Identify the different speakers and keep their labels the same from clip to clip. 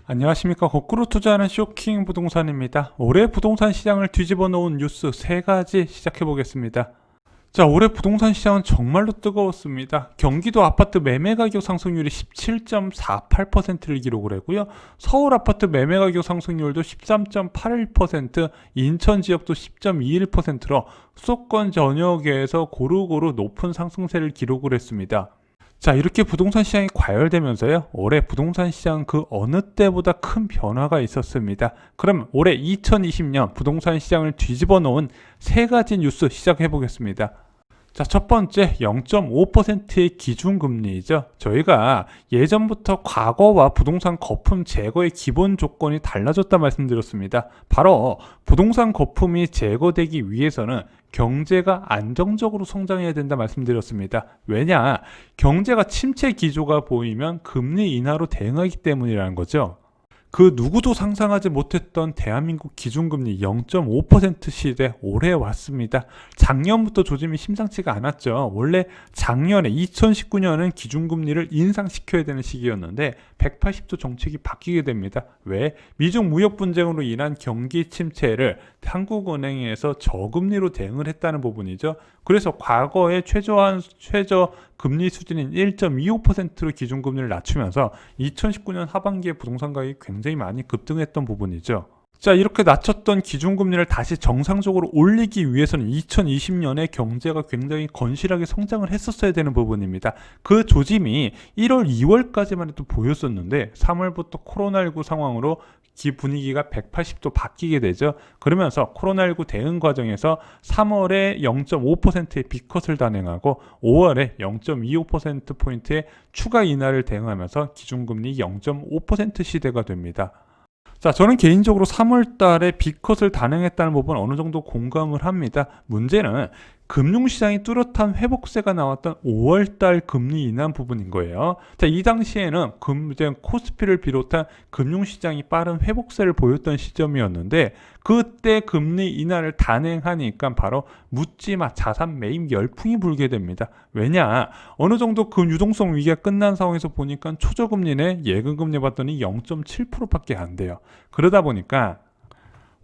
Speaker 1: 안녕하십니까. 거꾸로 투자하는 쇼킹 부동산입니다. 올해 부동산 시장을 뒤집어 놓은 뉴스 3가지 시작해 보겠습니다. 자, 올해 부동산 시장은 정말로 뜨거웠습니다. 경기도 아파트 매매 가격 상승률이 17.48%를 기록을 했고요. 서울 아파트 매매 가격 상승률도 13.81%, 인천 지역도 10.21%로 수도권 전역에서 고루고루 높은 상승세를 기록을 했습니다. 자, 이렇게 부동산 시장이 과열되면서요, 올해 부동산 시장 그 어느 때보다 큰 변화가 있었습니다. 그럼 올해 2020년 부동산 시장을 뒤집어 놓은 3가지 뉴스 시작해 보겠습니다. 자, 첫 번째 0.5%의 기준금리이죠. 저희가 예전부터 과거와 부동산 거품 제거의 기본 조건이 달라졌다 말씀드렸습니다. 바로 부동산 거품이 제거되기 위해서는 경제가 안정적으로 성장해야 된다 말씀드렸습니다. 왜냐? 경제가 침체 기조가 보이면 금리 인하로 대응하기 때문이라는 거죠. 그 누구도 상상하지 못했던 대한민국 기준금리 0.5% 시대 올해 왔습니다. 작년부터 조짐이 심상치가 않았죠. 원래 작년에 2019년은 기준금리를 인상시켜야 되는 시기였는데 180도 정책이 바뀌게 됩니다. 왜? 미중 무역 분쟁으로 인한 경기 침체를 한국은행에서 저금리로 대응을 했다는 부분이죠. 그래서 과거의 최저 금리 수준인 1.25%로 기준금리를 낮추면서 2019년 하반기에 부동산 가격이 굉장히 많이 급등했던 부분이죠. 자, 이렇게 낮췄던 기준금리를 다시 정상적으로 올리기 위해서는 2020년에 경제가 굉장히 건실하게 성장을 했었어야 되는 부분입니다. 그 조짐이 1월, 2월까지만 해도 보였었는데 3월부터 코로나19 상황으로 분위기가 180도 바뀌게 되죠. 그러면서 코로나19 대응 과정에서 3월에 0.5%의 B컷을 단행하고 5월에 0.25%포인트의 추가 인하를 대응하면서 기준금리 0.5% 시대가 됩니다. 자, 저는 개인적으로 3월 달에 B컷을 단행했다는 부분 어느 정도 공감을 합니다. 문제는 금융시장이 뚜렷한 회복세가 나왔던 5월달 금리 인하 부분인 거예요. 자, 이 당시에는 코스피를 비롯한 금융시장이 빠른 회복세를 보였던 시점이었는데 그때 금리 인하를 단행하니까 바로 묻지마 자산 매입 열풍이 불게 됩니다. 왜냐? 어느 정도 그 유동성 위기가 끝난 상황에서 보니까 초저금리네 예금금리 봤더니 0.7%밖에 안 돼요. 그러다 보니까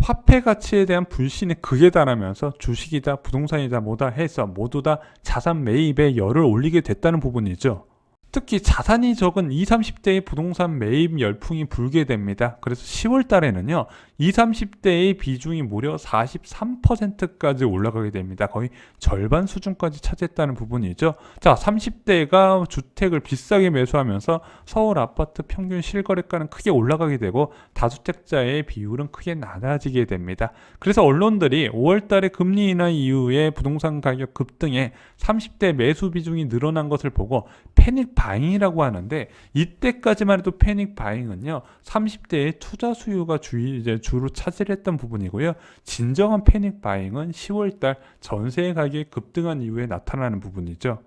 Speaker 1: 화폐 가치에 대한 불신이 극에 달하면서 주식이다 부동산이다 뭐다 해서 모두 다 자산 매입에 열을 올리게 됐다는 부분이죠. 특히 자산이 적은 20, 30대의 부동산 매입 열풍이 불게 됩니다. 그래서 10월 달에는요, 20, 30대의 비중이 무려 43%까지 올라가게 됩니다. 거의 절반 수준까지 차지했다는 부분이죠. 자, 30대가 주택을 비싸게 매수하면서 서울 아파트 평균 실거래가는 크게 올라가게 되고 다주택자의 비율은 크게 낮아지게 됩니다. 그래서 언론들이 5월 달에 금리 인하 이후에 부동산 가격 급등에 30대 매수 비중이 늘어난 것을 보고 패닉 바잉이라고 하는데, 이때까지만 해도 패닉 바잉은요 30대의 투자 수요가 주로 차지했던 부분이고요, 진정한 패닉 바잉은 10월달 전세 가격이 급등한 이후에 나타나는 부분이죠.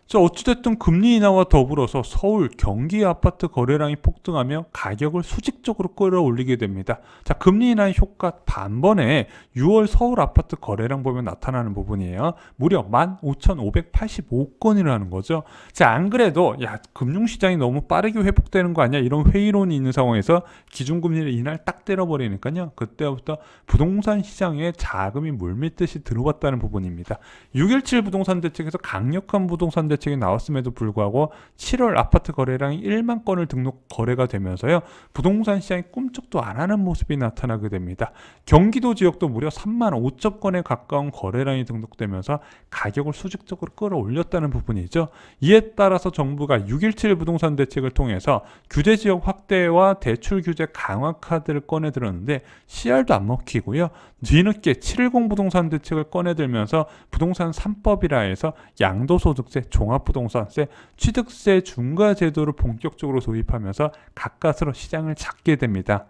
Speaker 1: 자, 어찌됐든 금리 인하와 더불어서 서울, 경기 아파트 거래량이 폭등하며 가격을 수직적으로 끌어올리게 됩니다. 자, 금리 인하의 효과 반번에 6월 서울 아파트 거래량 보면 나타나는 부분이에요. 무려 15,585건이라는 거죠. 자, 안 그래도 금융시장이 너무 빠르게 회복되는 거 아니야? 이런 회의론이 있는 상황에서 기준금리를 이날 딱 때려버리니까요, 그때부터 부동산 시장에 자금이 물밀듯이 들어왔다는 부분입니다. 6.17 부동산 대책에서 강력한 부동산 대책이 나왔음에도 불구하고 7월 아파트 거래량이 1만 건을 등록 거래가 되면서요, 부동산 시장이 꿈쩍도 안 하는 모습이 나타나게 됩니다. 경기도 지역도 무려 3만 5천 건에 가까운 거래량이 등록되면서 가격을 수직적으로 끌어올렸다는 부분이죠. 이에 따라서 정부가 6.17 부동산 대책을 통해서 규제 지역 확대와 대출 규제 강화 카드를 꺼내들었는데 CR도 안 먹히고요, 뒤늦게 710 부동산 대책을 꺼내들면서 부동산 3법이라 해서 양도소득세, 종합부동산세, 취득세 중과 제도를 본격적으로 도입하면서 가까스로 시장을 잡게 됩니다.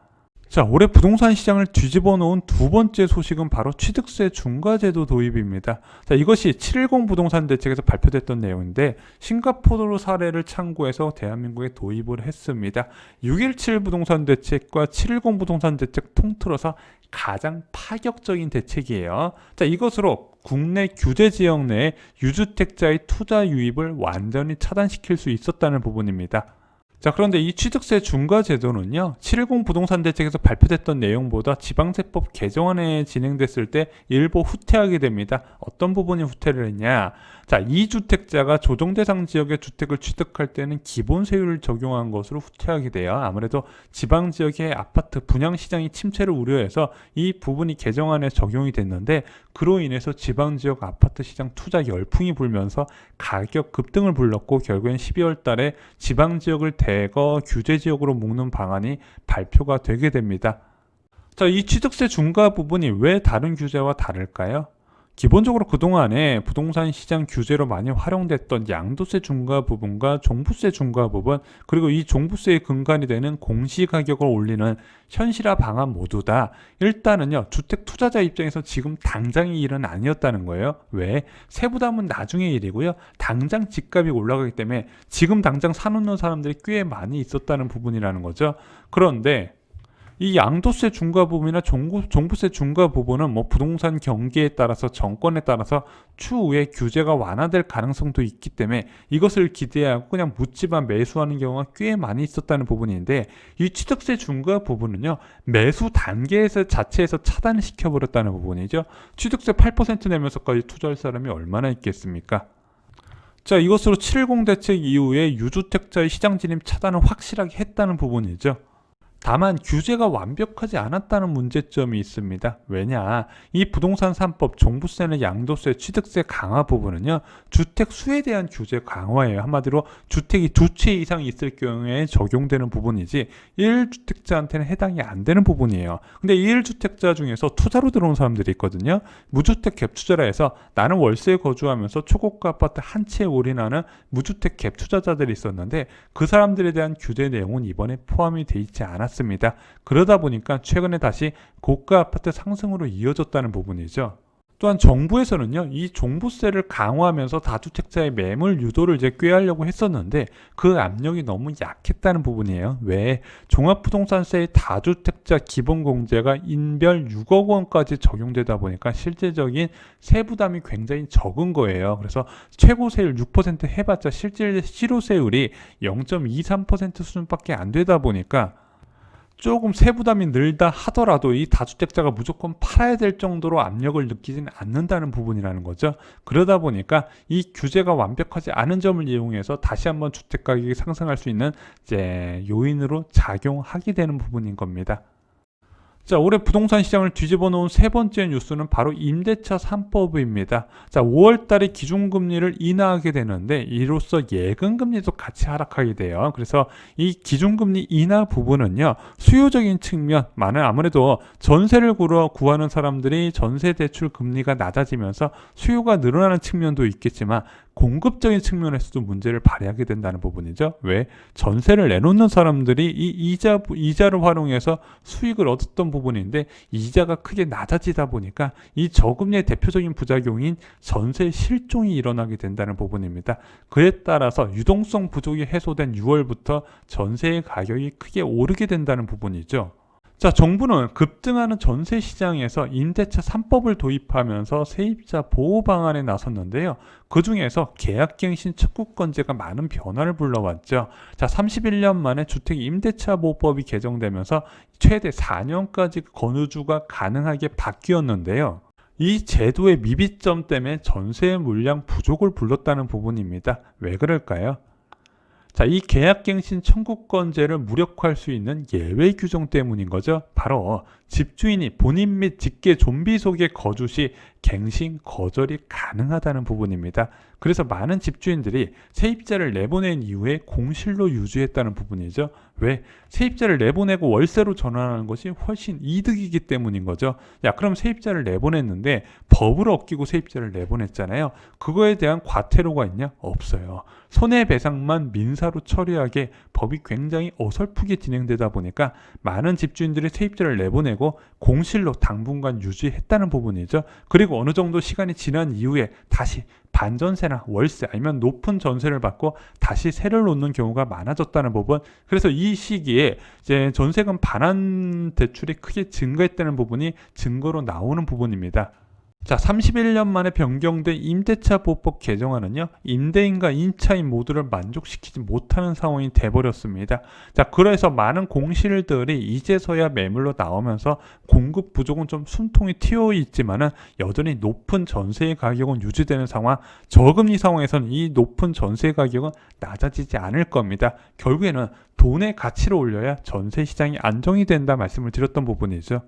Speaker 1: 자, 올해 부동산 시장을 뒤집어 놓은 두 번째 소식은 바로 취득세 중과제도 도입입니다. 자, 이것이 710 부동산 대책에서 발표됐던 내용인데 싱가포르 사례를 참고해서 대한민국에 도입을 했습니다. 6.17 부동산 대책과 710 부동산 대책 통틀어서 가장 파격적인 대책이에요. 자, 이것으로 국내 규제 지역 내에 유주택자의 투자 유입을 완전히 차단시킬 수 있었다는 부분입니다. 자, 그런데 이 취득세 중과 제도는요, 710 부동산 대책에서 발표됐던 내용보다 지방세법 개정안에 진행됐을 때 일부 후퇴하게 됩니다. 어떤 부분이 후퇴를 했냐? 자, 이주택자가 조정대상 지역의 주택을 취득할 때는 기본세율을 적용한 것으로 후퇴하게 돼요. 아무래도 지방 지역의 아파트 분양 시장이 침체를 우려해서 이 부분이 개정안에 적용이 됐는데, 그로 인해서 지방 지역 아파트 시장 투자 열풍이 불면서 가격 급등을 불렀고, 결국엔 12월 달에 지방 지역을 대거 규제 지역으로 묶는 방안이 발표가 되게 됩니다. 자, 이 취득세 중과 부분이 왜 다른 규제와 다를까요? 기본적으로 그동안에 부동산 시장 규제로 많이 활용됐던 양도세 중과 부분과 종부세 중과 부분, 그리고 이 종부세의 근간이 되는 공시가격을 올리는 현실화 방안 모두 다 일단은요, 주택 투자자 입장에서 지금 당장의 일은 아니었다는 거예요. 왜? 세부담은 나중의 일이고요, 당장 집값이 올라가기 때문에 지금 당장 사놓는 사람들이 꽤 많이 있었다는 부분이라는 거죠. 그런데 이 양도세 중과 부분이나 종부세 중과 부분은 뭐 부동산 경기에 따라서 정권에 따라서 추후에 규제가 완화될 가능성도 있기 때문에 이것을 기대하고 그냥 묻지만 매수하는 경우가 꽤 많이 있었다는 부분인데, 이 취득세 중과 부분은요, 매수 단계에서 자체에서 차단을 시켜버렸다는 부분이죠. 취득세 8% 내면서까지 투자할 사람이 얼마나 있겠습니까? 자, 이것으로 710 대책 이후에 유주택자의 시장 진입 차단을 확실하게 했다는 부분이죠. 다만 규제가 완벽하지 않았다는 문제점이 있습니다. 왜냐? 이 부동산 3법 종부세나 양도세, 취득세 강화 부분은요, 주택 수에 대한 규제 강화예요. 한마디로 주택이 2채 이상 있을 경우에 적용되는 부분이지 1주택자한테는 해당이 안 되는 부분이에요. 근데 1주택자 중에서 투자로 들어온 사람들이 있거든요. 무주택 갭 투자라 해서 나는 월세에 거주하면서 초고가 아파트 한 채에 올인하는 무주택 갭 투자자들이 있었는데, 그 사람들에 대한 규제 내용은 이번에 포함이 돼 있지 않았습니다. 그러다 보니까 최근에 다시 고가 아파트 상승으로 이어졌다는 부분이죠. 또한 정부에서는요, 이 종부세를 강화하면서 다주택자의 매물 유도를 이제 꾀하려고 했었는데 그 압력이 너무 약했다는 부분이에요. 왜? 종합부동산세의 다주택자 기본공제가 인별 6억 원까지 적용되다 보니까 실제적인 세부담이 굉장히 적은 거예요. 그래서 최고세율 6% 해봤자 실제 실효세율이 0.23% 수준밖에 안 되다 보니까 조금 세부담이 늘다 하더라도 이 다주택자가 무조건 팔아야 될 정도로 압력을 느끼지는 않는다는 부분이라는 거죠. 그러다 보니까 이 규제가 완벽하지 않은 점을 이용해서 다시 한번 주택 가격이 상승할 수 있는 이제 요인으로 작용하게 되는 부분인 겁니다. 자, 올해 부동산 시장을 뒤집어 놓은 세 번째 뉴스는 바로 임대차 3법입니다. 자, 5월 달에 기준금리를 인하하게 되는데 이로써 예금금리도 같이 하락하게 돼요. 그래서 이 기준금리 인하 부분은요, 수요적인 측면만은 아무래도 전세를 구하는 사람들이 전세 대출 금리가 낮아지면서 수요가 늘어나는 측면도 있겠지만 공급적인 측면에서도 문제를 발휘하게 된다는 부분이죠. 왜? 전세를 내놓는 사람들이 이 이자를 활용해서 수익을 얻었던 부분인데 이자가 크게 낮아지다 보니까 이 저금리의 대표적인 부작용인 전세 실종이 일어나게 된다는 부분입니다. 그에 따라서 유동성 부족이 해소된 6월부터 전세의 가격이 크게 오르게 된다는 부분이죠. 자, 정부는 급등하는 전세 시장에서 임대차 3법을 도입하면서 세입자 보호 방안에 나섰는데요. 그 중에서 계약갱신 청구권제가 많은 변화를 불러왔죠. 자, 31년 만에 주택 임대차 보호법이 개정되면서 최대 4년까지 건우주가 가능하게 바뀌었는데요. 이 제도의 미비점 때문에 전세 물량 부족을 불렀다는 부분입니다. 왜 그럴까요? 자, 이 계약갱신 청구권제를 무력화할 수 있는 예외 규정 때문인 거죠. 바로 집주인이 본인 및 직계 좀비 속에 거주 시 갱신 거절이 가능하다는 부분입니다. 그래서 많은 집주인들이 세입자를 내보낸 이후에 공실로 유지했다는 부분이죠. 왜? 세입자를 내보내고 월세로 전환하는 것이 훨씬 이득이기 때문인 거죠. 야, 그럼 세입자를 내보냈는데 법을 어기고 세입자를 내보냈잖아요. 그거에 대한 과태료가 있냐? 없어요. 손해배상만 민사로 처리하게 법이 굉장히 어설프게 진행되다 보니까 많은 집주인들이 세입자를 내보내고 공실로 당분간 유지했다는 부분이죠. 그리고 어느 정도 시간이 지난 이후에 다시 반전세나 월세 아니면 높은 전세를 받고 다시 세를 놓는 경우가 많아졌다는 부분. 그래서 이 시기에 이제 전세금 반환 대출이 크게 증가했다는 부분이 증거로 나오는 부분입니다. 자, 31년 만에 변경된 임대차 보호법 개정안은요, 임대인과 임차인 모두를 만족시키지 못하는 상황이 돼버렸습니다. 자, 그래서 많은 공실들이 이제서야 매물로 나오면서 공급 부족은 좀 숨통이 튀어 있지만은 여전히 높은 전세 가격은 유지되는 상황, 저금리 상황에서는 이 높은 전세 가격은 낮아지지 않을 겁니다. 결국에는 돈의 가치를 올려야 전세 시장이 안정이 된다 말씀을 드렸던 부분이죠.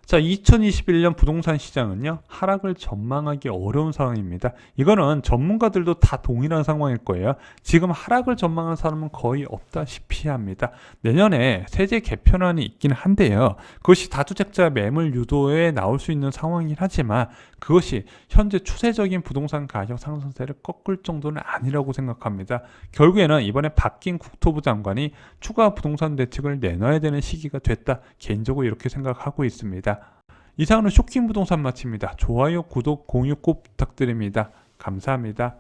Speaker 1: 자, 2021년 부동산 시장은요, 하락을 전망하기 어려운 상황입니다. 이거는 전문가들도 다 동일한 상황일 거예요. 지금 하락을 전망하는 사람은 거의 없다시피 합니다. 내년에 세제 개편안이 있긴 한데요. 그것이 다주택자 매물 유도에 나올 수 있는 상황이긴 하지만 그것이 현재 추세적인 부동산 가격 상승세를 꺾을 정도는 아니라고 생각합니다. 결국에는 이번에 바뀐 국토부 장관이 추가 부동산 대책을 내놔야 되는 시기가 됐다. 개인적으로 이렇게 생각하고 있습니다. 이상으로 쇼킹 부동산 마칩니다. 좋아요, 구독, 공유 꼭 부탁드립니다. 감사합니다.